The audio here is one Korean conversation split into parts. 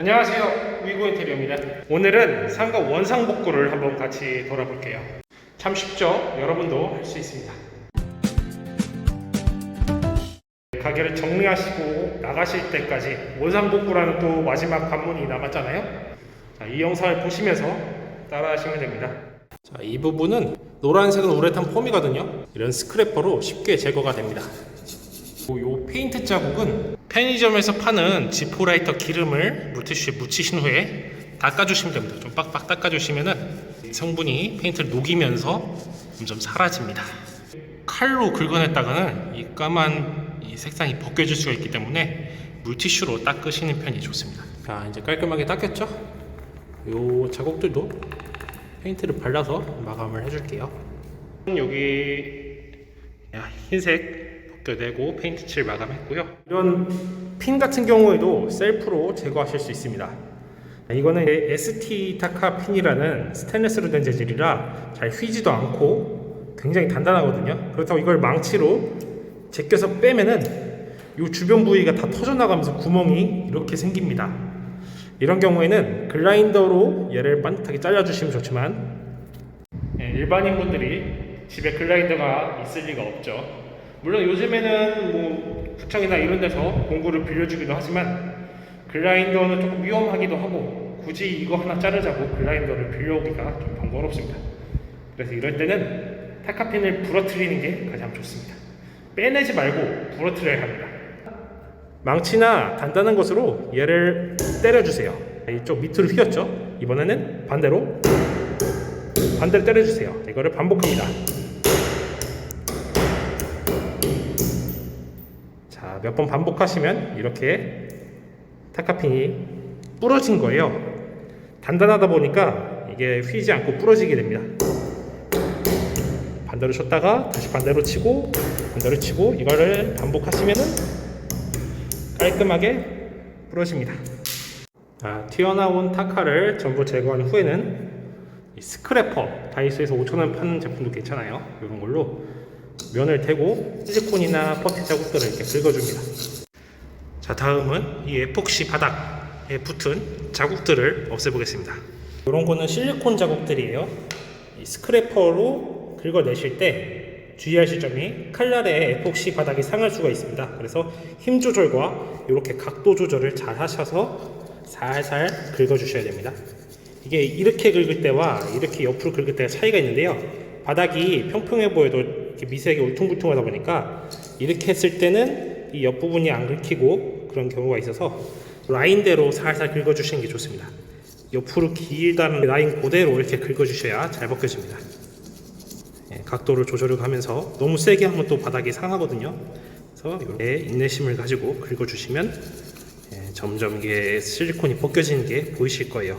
안녕하세요, 위고 인테리어입니다. 오늘은 상가 원상복구를 한번 같이 돌아볼게요. 참 쉽죠? 여러분도 할 수 있습니다. 가게를 정리하시고 나가실 때까지 원상복구라는 또 마지막 관문이 남았잖아요. 자, 이 영상을 보시면서 따라 하시면 됩니다. 자, 이 부분은 노란색은 우레탄 폼이거든요. 이런 스크래퍼로 쉽게 제거가 됩니다. 이 페인트 자국은 편의점에서 파는 지포라이터 기름을 물티슈에 묻히신 후에 닦아주시면 됩니다. 좀 빡빡 닦아주시면은 성분이 페인트를 녹이면서 점점 사라집니다. 칼로 긁어냈다가는 이 까만 이 색상이 벗겨질 수가 있기 때문에 물티슈로 닦으시는 편이 좋습니다. 자, 이제 깔끔하게 닦였죠? 요 자국들도 페인트를 발라서 마감을 해줄게요. 여기 흰색 벗겨내고 페인트 칠 마감했고요. 이런 핀 같은 경우에도 셀프로 제거하실 수 있습니다. 이거는 ST 타카 핀이라는 스테인리스로 된 재질이라 잘 휘지도 않고 굉장히 단단하거든요. 그렇다고 이걸 망치로 제껴서 빼면은 이 주변 부위가 다 터져나가면서 구멍이 이렇게 생깁니다. 이런 경우에는 글라인더로 얘를 반듯하게 잘라주시면 좋지만 일반인 분들이 집에 글라인더가 있을 리가 없죠. 물론 요즘에는 뭐 구청이나 이런 데서 공구를 빌려주기도 하지만 글라인더는 조금 위험하기도 하고 굳이 이거 하나 자르자고 글라인더를 빌려오기가 좀 번거롭습니다. 그래서 이럴 때는 타카핀을 부러뜨리는 게 가장 좋습니다. 빼내지 말고 부러뜨려야 합니다. 망치나 단단한 것으로 얘를 때려주세요. 이쪽 밑으로 휘었죠? 이번에는 반대로 때려주세요. 이거를 반복합니다. 자, 몇 번 반복하시면 이렇게 타카핀이 부러진 거예요. 단단하다 보니까 이게 휘지 않고 부러지게 됩니다. 반대로 쳤다가 다시 반대로 치고 반대로 치고 이거를 반복하시면은 깔끔하게 부러집니다. 자, 튀어나온 타카를 전부 제거한 후에는 이 스크래퍼, 다이소에서 5,000원 파는 제품도 괜찮아요. 이런 걸로 면을 대고 실리콘이나 퍼티 자국들을 이렇게 긁어줍니다. 자, 다음은 이 에폭시 바닥에 붙은 자국들을 없애보겠습니다. 이런 거는 실리콘 자국들이에요. 이 스크래퍼로 긁어내실 때 주의하실 점이 칼날에 에폭시 바닥이 상할 수가 있습니다. 그래서 힘 조절과 이렇게 각도 조절을 잘 하셔서 살살 긁어주셔야 됩니다. 이게 이렇게 긁을 때와 이렇게 옆으로 긁을 때가 차이가 있는데요. 바닥이 평평해 보여도 이렇게 미세하게 울퉁불퉁하다 보니까 이렇게 했을 때는 이 옆부분이 안 긁히고 그런 경우가 있어서 라인대로 살살 긁어주시는 게 좋습니다. 옆으로 길다는 라인 그대로 이렇게 긁어주셔야 잘 벗겨집니다. 각도를 조절을 하면서 너무 세게 하면 또 바닥이 상하거든요. 그래서 이렇게 인내심을 가지고 긁어주시면 점점 이게 실리콘이 벗겨지는 게 보이실 거예요.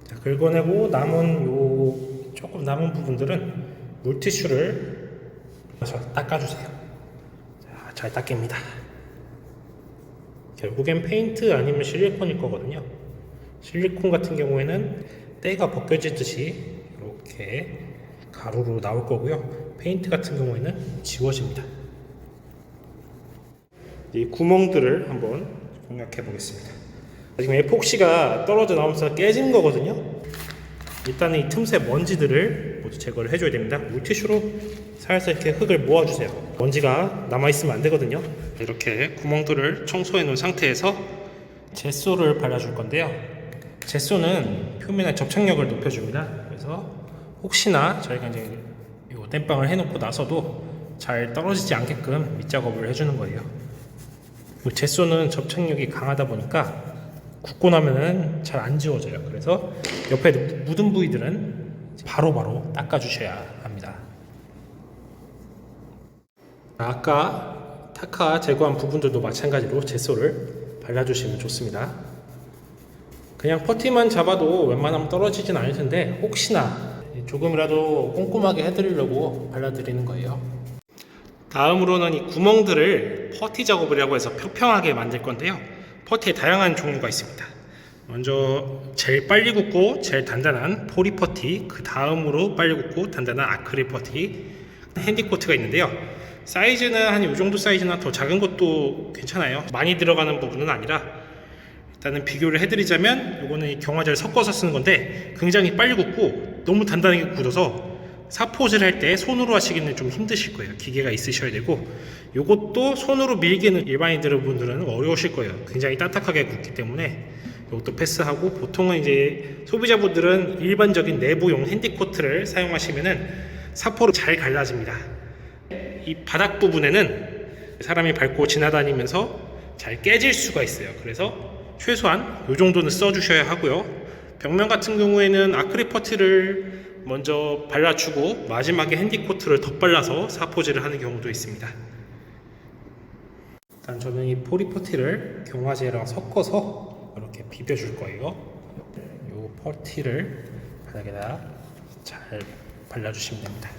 자, 긁어내고 조금 남은 부분들은 물티슈를 닦아주세요. 자, 잘 닦입니다. 결국엔 페인트 아니면 실리콘일 거거든요. 실리콘 같은 경우에는 때가 벗겨지듯이 이렇게 가루로 나올 거고요. 페인트 같은 경우에는 지워집니다. 이 구멍들을 한번 공략해 보겠습니다. 지금 에폭시가 떨어져 나오면서 깨진 거거든요. 일단은 이 틈새 먼지들을 모두 제거를 해줘야 됩니다. 물티슈로 살살 이렇게 흙을 모아주세요. 먼지가 남아있으면 안 되거든요. 이렇게 구멍들을 청소해 놓은 상태에서 젯소를 발라줄 건데요. 젯소는 표면의 접착력을 높여줍니다. 그래서 혹시나 저희가 이제 이 땜빵을 해놓고 나서도 잘 떨어지지 않게끔 밑작업을 해주는 거예요. 젯소는 접착력이 강하다 보니까 굳고 나면은 잘 안 지워져요. 그래서 옆에 묻은 부위들은 바로바로 닦아주셔야 합니다. 아까 타카 제거한 부분들도 마찬가지로 젯소를 발라주시면 좋습니다. 그냥 퍼티만 잡아도 웬만하면 떨어지진 않을 텐데 혹시나 조금이라도 꼼꼼하게 해드리려고 발라드리는 거예요. 다음으로는 이 구멍들을 퍼티 작업이라고 해서 평평하게 만들 건데요. 퍼티에 다양한 종류가 있습니다. 먼저 제일 빨리 굳고 제일 단단한 포리 퍼티, 그 다음으로 빨리 굳고 단단한 아크릴 퍼티, 핸디코트가 있는데요. 사이즈는 한 이 정도 사이즈나 더 작은 것도 괜찮아요. 많이 들어가는 부분은 아니라 일단은 비교를 해드리자면 요거는 이 경화제를 섞어서 쓰는 건데 굉장히 빨리 굳고 너무 단단하게 굳어서 사포질 할 때 손으로 하시기는 좀 힘드실 거예요. 기계가 있으셔야 되고, 요것도 손으로 밀기는 일반인들분들은 어려우실 거예요. 굉장히 딱딱하게 굳기 때문에 이것도 패스하고, 보통은 이제 소비자분들은 일반적인 내부용 핸디코트를 사용하시면은 사포로 잘 갈라집니다. 이 바닥 부분에는 사람이 밟고 지나다니면서 잘 깨질 수가 있어요. 그래서 최소한 이 정도는 써주셔야 하고요. 벽면 같은 경우에는 아크릴 퍼트를 먼저 발라주고 마지막에 핸디코트를 덧발라서 사포질을 하는 경우도 있습니다. 일단 저는 이 포리퍼티를 경화제랑 섞어서 이렇게 비벼줄 거예요. 이 퍼티를 바닥에다 잘 발라주시면 됩니다.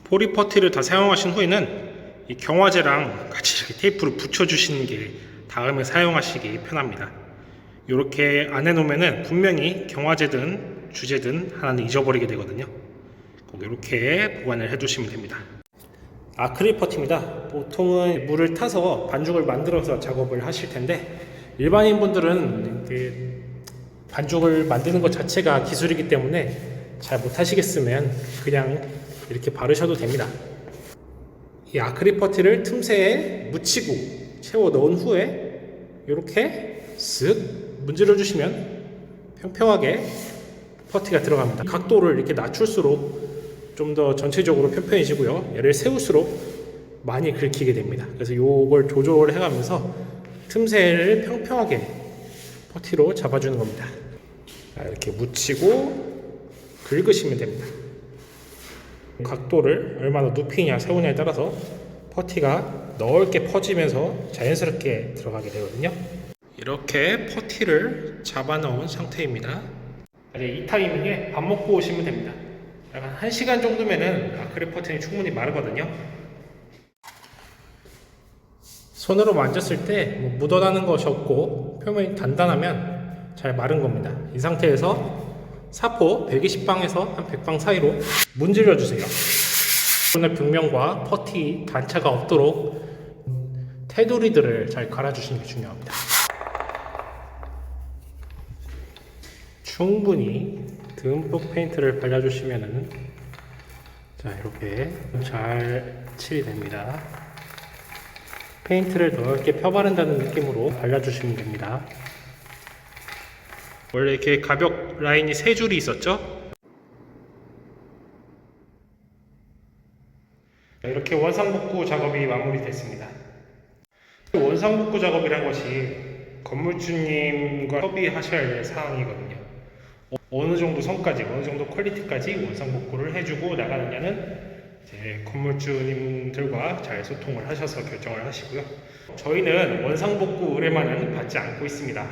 포리퍼티를 다 사용하신 후에는 이 경화제랑 같이 이렇게 테이프를 붙여주시는 게 다음에 사용하시기 편합니다. 이렇게 안 해놓으면은 분명히 경화제든 주제든 하나는 잊어버리게 되거든요. 꼭 이렇게 보관을 해두시면 됩니다. 아크릴 퍼티입니다. 보통은 물을 타서 반죽을 만들어서 작업을 하실 텐데, 일반인 분들은 반죽을 만드는 것 자체가 기술이기 때문에 잘 못하시겠으면 그냥 이렇게 바르셔도 됩니다. 이 아크릴 퍼티를 틈새에 묻히고 채워 넣은 후에 이렇게 쓱 문질러 주시면 평평하게 퍼티가 들어갑니다. 각도를 이렇게 낮출수록 좀 더 전체적으로 평평해지고요. 얘를 세울수록 많이 긁히게 됩니다. 그래서 요걸 조절을 해가면서 틈새를 평평하게 퍼티로 잡아주는 겁니다. 이렇게 묻히고 긁으시면 됩니다. 각도를 얼마나 눕히냐 세우냐에 따라서 퍼티가 넓게 퍼지면서 자연스럽게 들어가게 되거든요. 이렇게 퍼티를 잡아 넣은 상태입니다. 이 타이밍에 밥 먹고 오시면 됩니다. 약간 1시간 정도면은 아크릴 퍼티는 충분히 마르거든요. 손으로 만졌을 때 묻어나는 것이 없고 표면이 단단하면 잘 마른 겁니다. 이 상태에서 사포 120방에서 한 100방 사이로 문질러 주세요. 오늘 벽면과 퍼티 단차가 없도록 테두리들을 잘 갈아주시는 게 중요합니다. 충분히 듬뿍 페인트를 발라주시면은 자 이렇게 잘 칠이 됩니다. 페인트를 넓게 펴바른다는 느낌으로 발라주시면 됩니다. 원래 이렇게 가벽 라인이 3줄이 있었죠? 이렇게 원상복구 작업이 마무리됐습니다. 원상복구 작업이란 것이 건물주님과 협의하셔야 할 사항이거든요. 어느 정도 선까지, 어느 정도 퀄리티까지 원상복구를 해주고 나가느냐는 이제 건물주님들과 잘 소통을 하셔서 결정을 하시고요. 저희는 원상복구 의뢰만은 받지 않고 있습니다.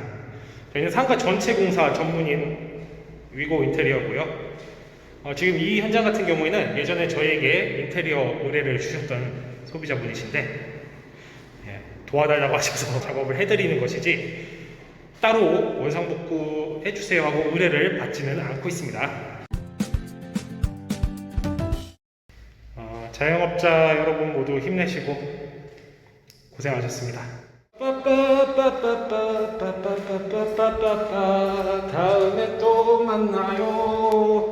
저희는 상가 전체 공사 전문인 위고 인테리어고요. 지금 이 현장 같은 경우에는 예전에 저에게 인테리어 의뢰를 주셨던 소비자분이신데 도와달라고 하셔서 작업을 해드리는 것이지 따로 원상복구 해주세요 하고 의뢰를 받지는 않고 있습니다. 자영업자 여러분 모두 힘내시고 고생하셨습니다. 다음에 또 만나요.